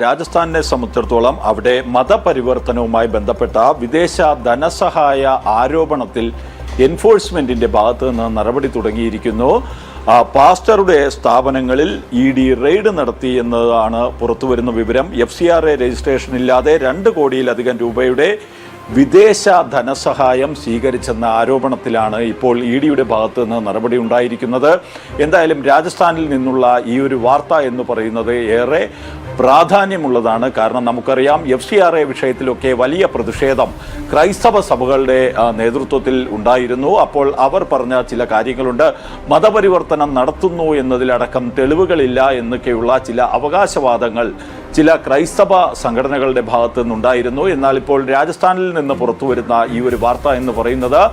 രാജസ്ഥാനെ സംബന്ധിച്ചിടത്തോളം അവിടെ മതപരിവർത്തനവുമായി ബന്ധപ്പെട്ട വിദേശ ധനസഹായ ആരോപണത്തിൽ എൻഫോഴ്സ്മെന്റിന്റെ ഭാഗത്ത് നിന്ന് നടപടി തുടങ്ങിയിരിക്കുന്നു. പാസ്റ്ററുടെ സ്ഥാപനങ്ങളിൽ ED റെയ്ഡ് നടത്തി എന്നതാണ് പുറത്തുവരുന്ന വിവരം. FCRA രജിസ്ട്രേഷൻ ഇല്ലാതെ 2 കോടിയിലധികം രൂപയുടെ വിദേശ ധനസഹായം സ്വീകരിച്ചെന്ന ആരോപണത്തിലാണ് ഇപ്പോൾ EDയുടെ ഭാഗത്ത് നിന്ന് നടപടി ഉണ്ടായിരിക്കുന്നത്. എന്തായാലും രാജസ്ഥാനിൽ നിന്നുള്ള ഈ ഒരു വാർത്ത എന്ന് പറയുന്നത് ഏറെ പ്രാധാന്യമുള്ളതാണ്. കാരണം നമുക്കറിയാം FCRA വിഷയത്തിലൊക്കെ വലിയ പ്രതിഷേധം ക്രൈസ്തവ സഭകളുടെ നേതൃത്വത്തിൽ ഉണ്ടായിരുന്നു. അപ്പോൾ അവർ പറഞ്ഞ ചില കാര്യങ്ങളുണ്ട്. മതപരിവർത്തനം നടത്തുന്നു എന്നതിലടക്കം തെളിവുകളില്ല എന്നൊക്കെയുള്ള ചില അവകാശവാദങ്ങൾ ചില ക്രൈസ്തവ സംഘടനകളുടെ ഭാഗത്തു നിന്നുണ്ടായിരുന്നു. എന്നാൽ ഇപ്പോൾ രാജസ്ഥാനിൽ നിന്ന് പുറത്തു വരുന്ന ഈ ഒരു വാർത്ത എന്ന് പറയുന്നത്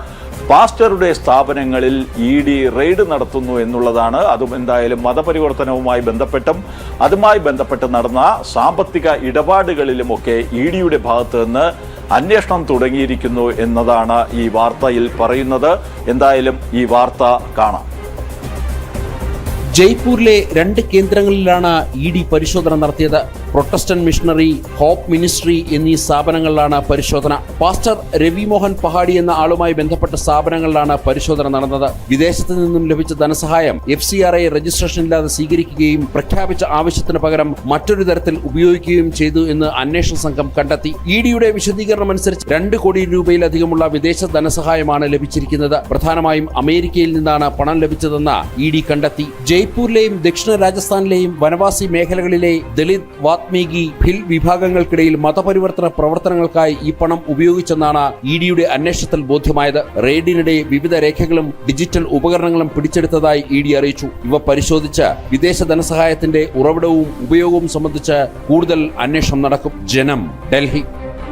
പാസ്റ്ററുടെ സ്ഥാപനങ്ങളിൽ ED റെയ്ഡ് നടത്തുന്നു എന്നുള്ളതാണ്. അതും എന്തായാലും മതപരിവർത്തനവുമായി ബന്ധപ്പെട്ടും അതുമായി ബന്ധപ്പെട്ട് നടന്ന സാമ്പത്തിക ഇടപാടുകളിലുമൊക്കെ EDയുടെ ഭാഗത്ത് നിന്ന് അന്വേഷണം തുടങ്ങിയിരിക്കുന്നു എന്നതാണ് ഈ വാർത്തയിൽ പറയുന്നത്. എന്തായാലും ഈ വാർത്ത കാണാം. ജയ്പൂരിലെ 2 കേന്ദ്രങ്ങളിലാണ് ED പരിശോധന നടത്തിയത്. പ്രൊട്ടസ്റ്റന്റ് മിഷണറി, ഹോപ്പ് മിനിസ്ട്രി എന്നീ സ്ഥാപനങ്ങളിലാണ് പരിശോധന. പാസ്റ്റർ രവി മോഹൻ പഹാഡി എന്ന ആളുമായി ബന്ധപ്പെട്ട സ്ഥാപനങ്ങളിലാണ് പരിശോധന നടന്നത്. വിദേശത്ത് നിന്നും ലഭിച്ച ധനസഹായം FCRA രജിസ്ട്രേഷൻ ഇല്ലാതെ സ്വീകരിക്കുകയും പ്രഖ്യാപിച്ച ആവശ്യത്തിന് പകരം മറ്റൊരു തരത്തിൽ ഉപയോഗിക്കുകയും ചെയ്തു എന്ന് അന്വേഷണ സംഘം കണ്ടെത്തി. EDയുടെ വിശദീകരണം അനുസരിച്ച് 2 കോടി രൂപയിലധികമുള്ള വിദേശ ധനസഹായമാണ് ലഭിച്ചിരിക്കുന്നത്. പ്രധാനമായും അമേരിക്കയിൽ നിന്നാണ് പണം ലഭിച്ചതെന്ന് ED കണ്ടെത്തി. ജയ്പൂരിലെയും ദക്ഷിണ രാജസ്ഥാനിലെയും വനവാസി മേഖലകളിലെ ദളിത്, വാത്മീകി, ഭിൽ വിഭാഗങ്ങൾക്കിടയിൽ മതപരിവർത്തന പ്രവർത്തനങ്ങൾക്കായി ഈ പണം ഉപയോഗിച്ചെന്നാണ് EDയുടെ അന്വേഷണത്തിൽ ബോധ്യമായത്. റെയ്ഡിനിടെ വിവിധ രേഖകളും ഡിജിറ്റൽ ഉപകരണങ്ങളും പിടിച്ചെടുത്തതായി ED അറിയിച്ചു. ഇവ പരിശോധിച്ച് വിദേശ ധനസഹായത്തിന്റെ ഉറവിടവും ഉപയോഗവും സംബന്ധിച്ച് കൂടുതൽ അന്വേഷണം നടക്കും. ജനം, ഡൽഹി.